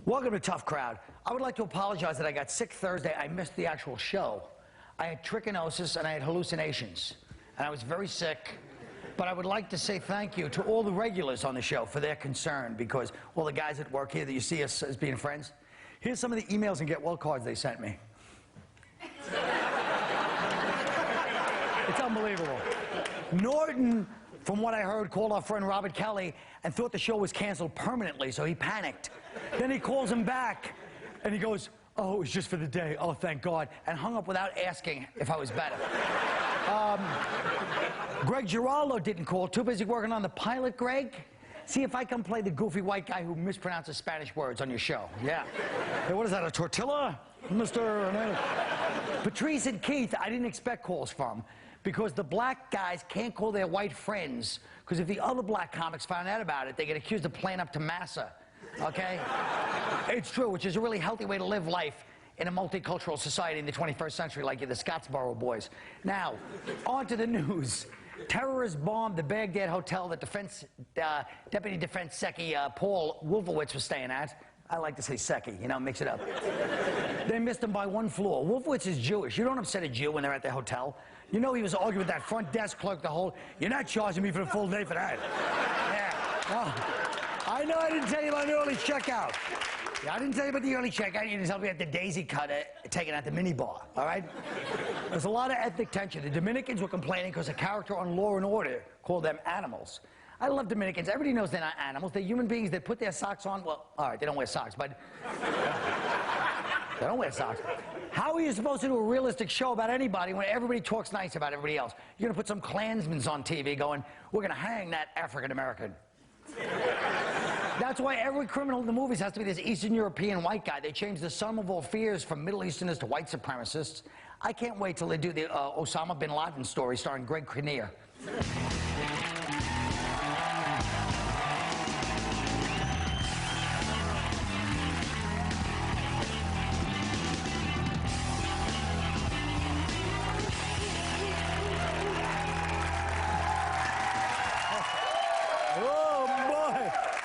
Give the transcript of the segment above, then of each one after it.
Welcome to Tough Crowd. I would like to apologize that I got sick Thursday. I missed the actual show. I had trichinosis and I had hallucinations. And I was very sick. But I would like to say thank you to all the regulars on the show for their concern, because all the guys at work here that you see us as being friends, here's some of the emails and get well cards they sent me. It's unbelievable. Norton, from what I heard, called our friend Robert Kelly and thought the show was canceled permanently, so he panicked. Then he calls him back, and he goes, "Oh, it was just for the day. Oh, thank God," and hung up without asking if I was better. Greg Giraldo didn't call. Too busy working on the pilot, Greg. See if I can play the goofy white guy who mispronounces Spanish words on your show. Yeah. Hey, what is that, a tortilla? Mr. Patrice and Keith, I didn't expect calls from, because the black guys can't call their white friends, because if the other black comics found out about it, they get accused of playing up to Massa. Okay? It's true, which is a really healthy way to live life in a multicultural society in the 21st century, like the Scottsboro boys. Now, on to the news. Terrorists bombed the Baghdad hotel that Deputy Defense Secretary Paul Wolfowitz was staying at. I like to say Secchi, you know, mix it up. They missed him by one floor. Wolfowitz is Jewish. You don't upset a Jew when they're at the hotel. You know he was arguing with that front desk clerk the whole, "You're not charging me for the full day for that." Yeah. Oh, I know I didn't tell you about the early checkout. Yeah, I didn't tell you about the early checkout. You didn't tell me about the daisy cutter taken at the minibar, all right? There's a lot of ethnic tension. The Dominicans were complaining because a character on Law and Order called them animals. I love Dominicans. Everybody knows they're not animals. They're human beings that put their socks on. Well, all right, they don't wear socks, but they don't wear socks. How are you supposed to do a realistic show about anybody when everybody talks nice about everybody else? You're going to put some Klansmen on TV going, "We're going to hang that African-American." That's why every criminal in the movies has to be this Eastern European white guy. They changed the sum of all fears from Middle Easterners to white supremacists. I can't wait till they do the Osama bin Laden story starring Greg Kinnear.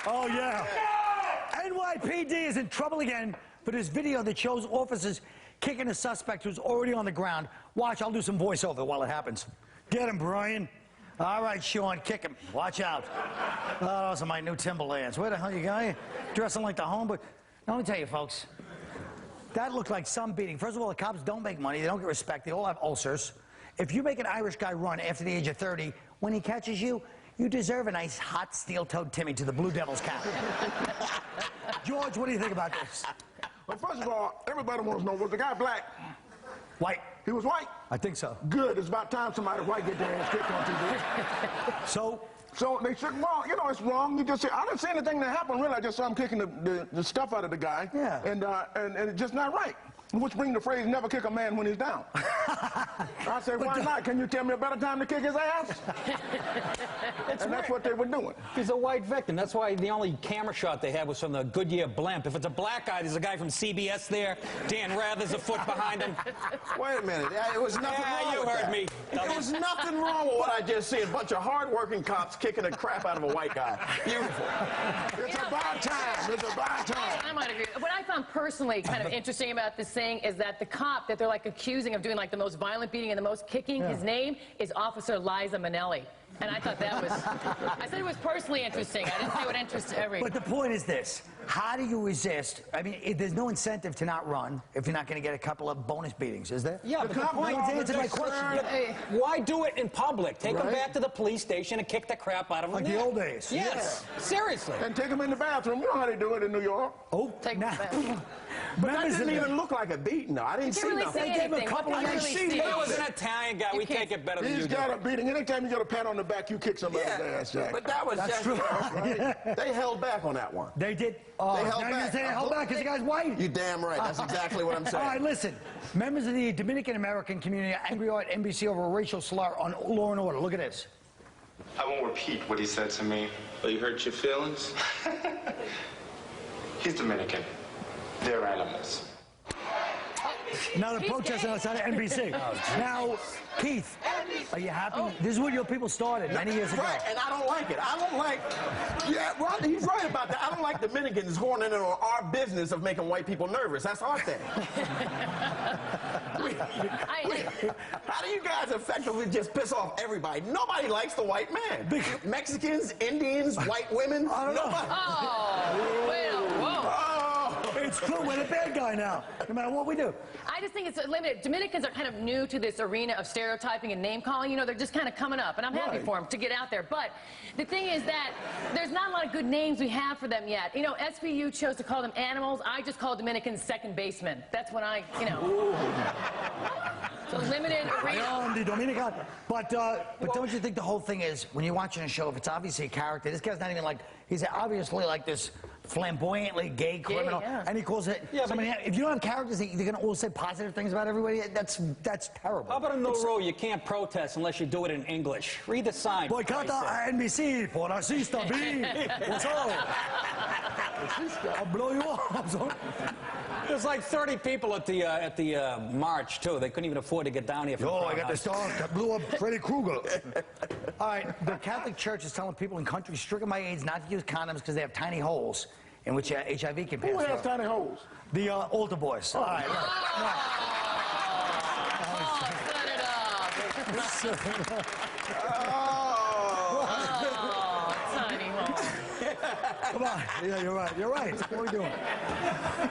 Oh, yeah. NYPD is in trouble again for this video that shows officers kicking a suspect who's already on the ground. Watch, I'll do some voiceover while it happens. Get him, Brian. All right, Sean, kick him. Watch out. Oh, those are my new Timberlands. Where the hell you guy? Dressing like the homeboy. Now, let me tell you, folks, that looked like some beating. First of all, the cops don't make money. They don't get respect. They all have ulcers. If you make an Irish guy run after the age of 30, when he catches you, you deserve a nice hot steel-toed Timmy to the Blue Devils cap. George, what do you think about this? Well, first of all, everybody wants to know, was the guy black? White. He was white? I think so. Good. It's about time somebody white get their ass kicked on TV. So they said, well, you know, it's wrong. You just say, I didn't see anything that happened, really. I just saw him kicking the stuff out of the guy. Yeah. And it's just not right. Which brings the phrase, never kick a man when he's down. I said, why not? Can you tell me a better time to kick his ass? And that's what they were doing. He's a white victim. That's why the only camera shot they had was from the Goodyear blimp. If it's a black guy, there's a guy from CBS there. Dan Rather's a foot behind him. Wait a minute. It was nothing wrong you with heard that. me. There was nothing wrong with what I just said. A bunch of hard-working cops kicking the crap out of a white guy. Beautiful. It's about time. It's about time. I might agree. What I found personally kind of interesting about this thing is that the cop that they're like accusing of doing like the most violent beating and the most kicking, his name is Officer Liza Minnelli. And I thought that was, I said it was personally interesting. I didn't say it would interest everyone. But the point is this. How do you resist? I mean, there's no incentive to not run if you're not going to get a couple of bonus beatings, is there? Yeah, but the point is, my question, why do it in public? Take them back to the police station and kick the crap out of them. Like the old days. Yes, seriously. And take them in the bathroom. You know how they do it in New York. Oh, Take now. But that didn't even look like a beating, though. I didn't see really nothing. see They gave a anything. couple What of can you really see? He was an Italian guy. We take it better than you He's do. got a beating. Anytime you get a pat on the back, you kick somebody's ass, Jack. But that was That's just true. right. They held back on that one. They did. They held now back. you're saying they held back because the guy's white? You damn right. That's exactly what I'm saying. All right, listen. Members of the Dominican-American community are angry at NBC over a racial slur on Law and Order. Look at this. I won't repeat what he said to me. Oh, you hurt your feelings? He's Dominican. They're animals. Now they're protesting outside of NBC. Now, Keith, Are you happy? This is what your people started many years ago. Right, and I don't like it. I don't like... Yeah, well, he's right about that. I don't like Dominicans horning in on our business of making white people nervous. That's our thing. How do you guys effectively just piss off everybody? Nobody likes the white man. Mexicans, Indians, white women. I don't know. Oh, well, whoa. It's true. We're the bad guy now, no matter what we do. I just think it's limited. Dominicans are kind of new to this arena of stereotyping and name calling. You know, they're just kind of coming up, and I'm happy for them to get out there. But the thing is that there's not a lot of good names we have for them yet. You know, SVU chose to call them animals. I just call Dominicans second basemen. That's when I, you know. So limited arena. But don't you think the whole thing is, when you're watching a show, if it's obviously a character, this guy's not even like, he's obviously like this flamboyantly gay criminal, and he calls it, if you don't have characters, they're going to all say positive things about everybody, that's terrible. How about in no row, you can't protest unless you do it in English. Read the sign. Boycott NBC, por racista, B. What's up? I'll blow you up. There's like 30 people at the march, too. They couldn't even afford to get down here. I got the star that blew up Freddy Krueger. All right, the Catholic Church is telling people in countries stricken by AIDS not to use condoms because they have tiny holes in which HIV can pass. Who has tiny holes? The altar boys. All right. Come on. Yeah, you're right. You're right. What are we doing?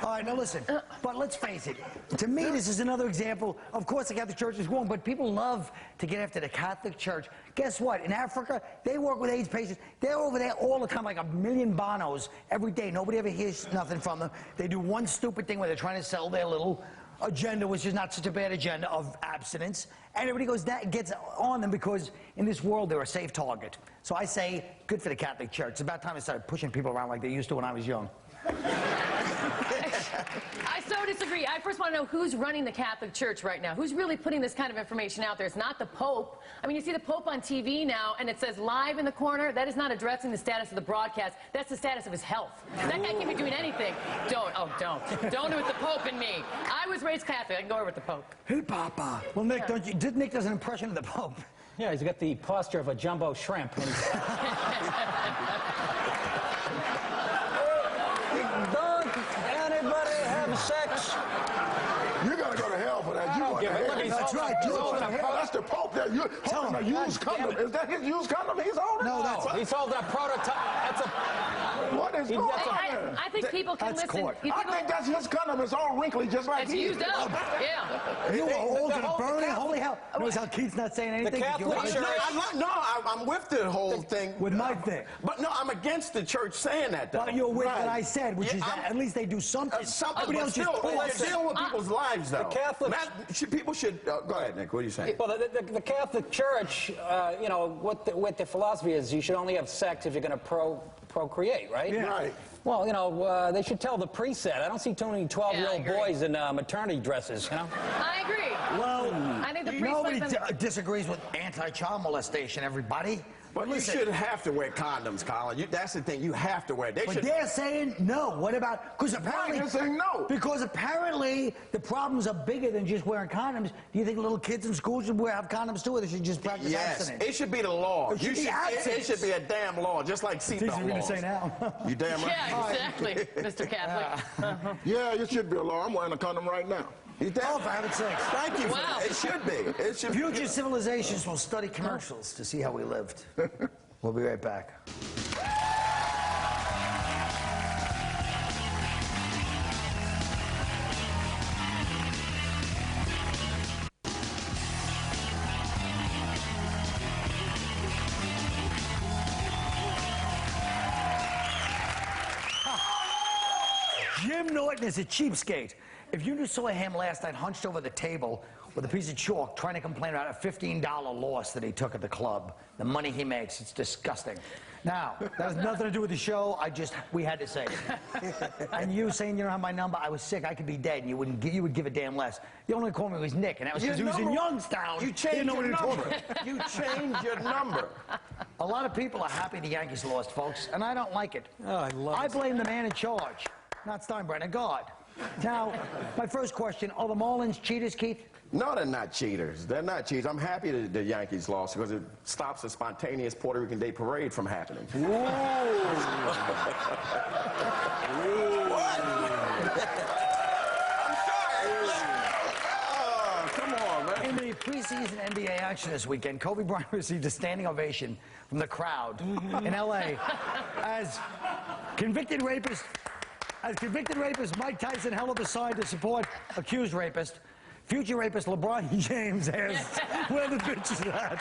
All right, now listen. But let's face it. To me, this is another example. Of course, the Catholic Church is wrong, but people love to get after the Catholic Church. Guess what? In Africa, they work with AIDS patients. They're over there all the time, like 1 million bonos every day. Nobody ever hears nothing from them. They do one stupid thing where they're trying to sell their little agenda, which is not such a bad agenda, of abstinence. And everybody gets on them because in this world they're a safe target. So I say, good for the Catholic Church. It's about time they started pushing people around like they used to when I was young. I so disagree. I first want to know who's running the Catholic Church right now. Who's really putting this kind of information out there? It's not the Pope. I mean, you see the Pope on TV now, and it says live in the corner. That is not addressing the status of the broadcast. That's the status of his health. That guy can't be doing anything. Don't do it with the Pope and me. I was raised Catholic. I can go over with the Pope. Hey, Papa. Well, Nick, Nick does an impression of the Pope. Yeah, he's got the posture of a jumbo shrimp. Don't anybody have sex? You're going to go to hell for that. That's right. That's the Pope. You're holding a used condom. Is that his used condom he's holding? No, he's holding a prototype. What is going on? I think people can listen. I think that's his condom. It's all wrinkly, just like it's used up. Yeah. You were old and burning. Holy hell. Notice how Keith's not saying anything. The Catholic Church. I'm with the whole thing. With my thing. But no, I'm against the church saying that, though. But you're with what I said, which is that at least they do something. Something, but still, let's deal with people's lives, though. The Catholic... people should... go ahead, Nick. What are you saying? Well, the Catholic Church, you know, what the philosophy is, you should only have sex if you're going to procreate, right? Yeah. Right. Well, you know, they should tell the priest that. I don't see too many 12-year-old boys in maternity dresses, you know? I agree. Well, I think the priest nobody disagrees with anti-child molestation, everybody. But you shouldn't have to wear condoms, Colin. That's the thing. You have to wear. They're saying no. What about? Because apparently they're saying no. Because apparently the problems are bigger than just wearing condoms. Do you think little kids in school should have condoms too, or they should just practice abstinence? It should be the law. It should be a damn law, just like seatbelt laws. You're going to say now. You damn right. Yeah, exactly, Mr. Catholic. Yeah, it should be a law. I'm wearing a condom right now. Oh, for heaven's sakes. Thank you. Wow. It should be. It should Future civilizations will study commercials to see how we lived. We'll be right back. Jim Norton is a cheapskate. If you just saw him last night hunched over the table with a piece of chalk trying to complain about a $15 loss that he took at the club, the money he makes, it's disgusting. Now, that has nothing to do with the show. We had to say it. And you saying you don't have my number, I was sick, I could be dead, and you would give a damn less. You only called me was Nick, and that was because he was in Youngstown. You changed your number. You changed your number. A lot of people are happy the Yankees lost, folks, and I don't like it. Oh, I love it. I blame the man in charge, not Steinbrenner, God. Now, my first question, are the Marlins cheaters, Keith? No, they're not cheaters. They're not cheaters. I'm happy that the Yankees lost because it stops the spontaneous Puerto Rican Day Parade from happening. Whoa. What? I'm sorry. Oh, come on, man. In the preseason NBA action this weekend, Kobe Bryant received a standing ovation from the crowd in L.A. as convicted rapist Mike Tyson held up a sign to support accused rapist. Future rapist LeBron James asked where the bitch is at.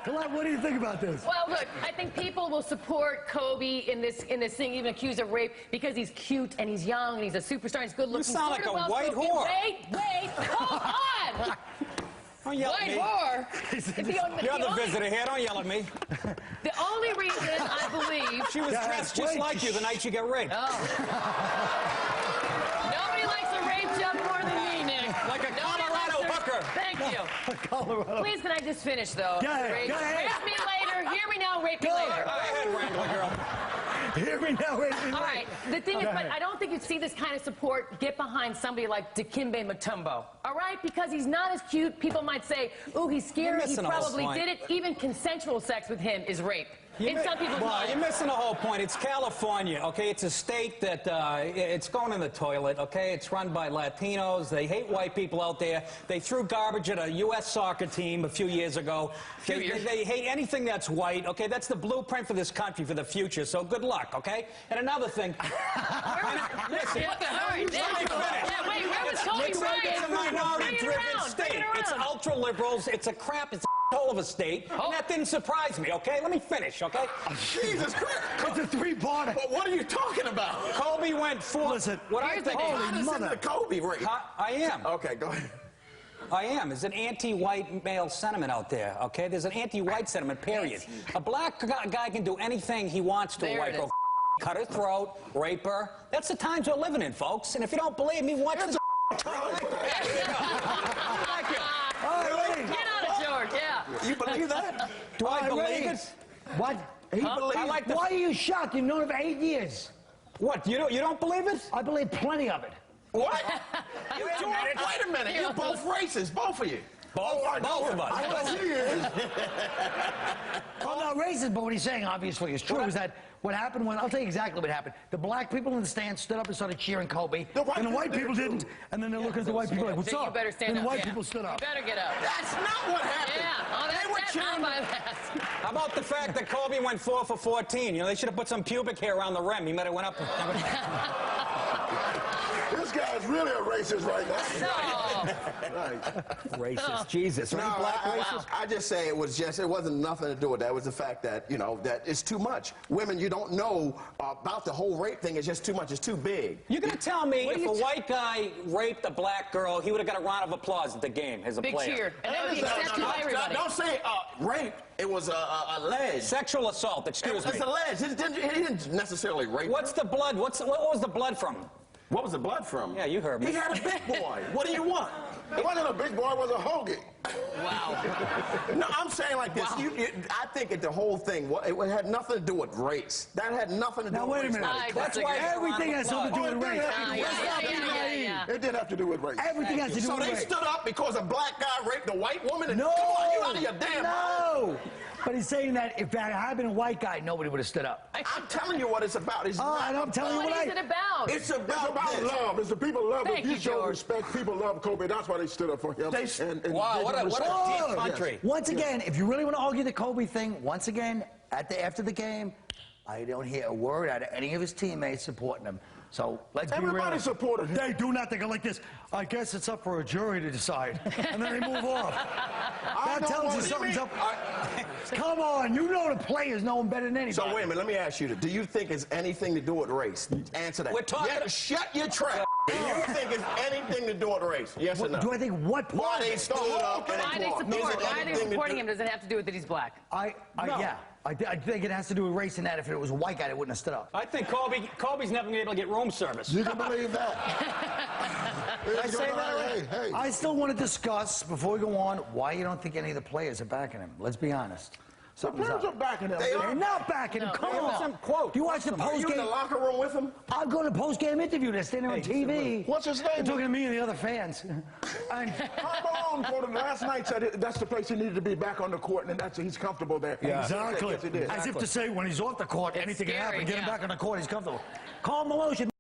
What do you think about this? Well, look, I think people will support Kobe in this thing, even accused of rape, because he's cute and he's young and he's a superstar. He's good looking. You sound like a white whore. Wait, hold on. Don't yell at me. White whore. You're the visitor here. Don't yell at me. The only reason I believe she was dressed just like you the night you got raped. Nobody likes a rape joke more than me, Nick. Like a Colorado hooker. Thank you. Colorado. Please, can I just finish, though? Go ahead. Rape me later. Hear me now. Rape me later. Go ahead, Wrangler girl. Hear me now. Rape me later. All right. The thing is, but I don't think you'd see this kind of support get behind somebody like Dikembe Mutombo. All right? Because he's not as cute. People might say, ooh, he's scary. He probably did it. Even consensual sex with him is rape. In some people's minds. You're missing the whole point. It's California, okay? It's a state that it's going in the toilet, okay? It's run by Latinos. They hate white people out there. They threw garbage at a U.S. soccer team a few years ago. They hate anything that's white, okay? That's the blueprint for this country for the future, so good luck, okay? And another thing. Listen, what the hell? Let me finish. Wait, where was Kobe Bryant? It's a minority-driven state. It's ultra-liberals. It's a crap. It's hole of a state, and that didn't surprise me, okay? Let me finish, okay? Jesus Christ. It's a three-parter. But what are you talking about? Kobe went for... Listen, what I think... Holy mother. The Kobe rape. I am. Okay, go ahead. I am. There's an anti-white male sentiment out there, okay? There's an anti-white sentiment, period. A black guy can do anything he wants to a white girl. Cut her throat, rape her. That's the times we're living in, folks. And if you don't believe me, watch the... You believe that? Do I believe it? What? Why are you shocked? You've known it for 8 years. What? You don't believe it? I believe plenty of it. What? Wait a minute. You're both racist, both of you. Both of us. I know he is. I'm not racist, but what he's saying obviously is true. Is that what happened when, I'll tell you exactly what happened. The black people in the stands stood up and started cheering Kobe, and the white people didn't. And then they're looking at the white people like, what's up? You better stand and up. the white people stood up. You better get up. That's not what happened. Yeah. They were cheering. How about the fact that Kobe went 4 for 14? You know, they should have put some pubic hair around the rim. He might have went up. This guy's really a racist right now. No. Racist. Jesus. No, I just say it wasn't nothing to do with that. It was the fact that, you know, that it's too much. Women, you don't know about the whole rape thing. It's just too much. It's too big. You're going to tell me if a white guy raped a black girl, he would have got a round of applause at the game as a player. Big cheer. And that would be accepted by everybody. Don't say rape. It was alleged. Sexual assault, excuse me. It's alleged. He didn't necessarily rape What's the blood? What was the blood from? What was the blood from? Yeah, you heard me. He had a big boy. What do you want? It wasn't a big boy, it was a hoagie. Wow. No, I'm saying like this. Wow. I think that the whole thing, it had nothing to do with race. That had nothing to do with race. Now, wait a minute. That's why everything has something to do with race. It didn't have to do with race. Everything has to do with race. So they stood up because a black guy raped a white woman? And No. Come on, you out of your damn mind. No. But he's saying that if that had been a white guy, nobody would have stood up. I'm telling you what it's about. It's and I'm telling you What is it about? It's about love. It's the people love. Thank If you you, show George. respect, people love Kobe. That's why they stood up for him. Wow, what a deep country. Yes. Once again, if you really want to argue the Kobe thing, once again, after the game, I don't hear a word out of any of his teammates supporting him. So let's be real. Everybody supported him. They do not think like this. I guess it's up for a jury to decide, and then they move off. That tells you something's up. Come on, you know the players know him better than anybody. So wait a minute, let me ask you, do you think it's anything to do with race? Answer that. We're talking... Yeah, shut your trap. Do you think it's anything to do with race? Yes or no? Do I think what part? Why they stood up and Why they supporting him doesn't have to do with that he's black. Yeah. I think it has to do with race and that. If it was a white guy, they wouldn't have stood up. I think Kobe's never going to be able to get room service. You can believe that. I say that. Hey. I still want to discuss, before we go on, why you don't think any of the players are backing him. Let's be honest. The players are backing him. They're not backing him. Come on. Some quote. You watch the Are you in the postgame. locker room with him? I'll go to the postgame interview. They're standing on TV. What's his name? They're talking to me and the other fans. And Tom Malone quoted last night said that's the place he needed to be back on the court, and he's comfortable there. Yeah. exactly. Yes, it is. As if to say, when he's off the court, anything can scary, happen. Get him yeah. back on the court, he's comfortable. Karl Malone should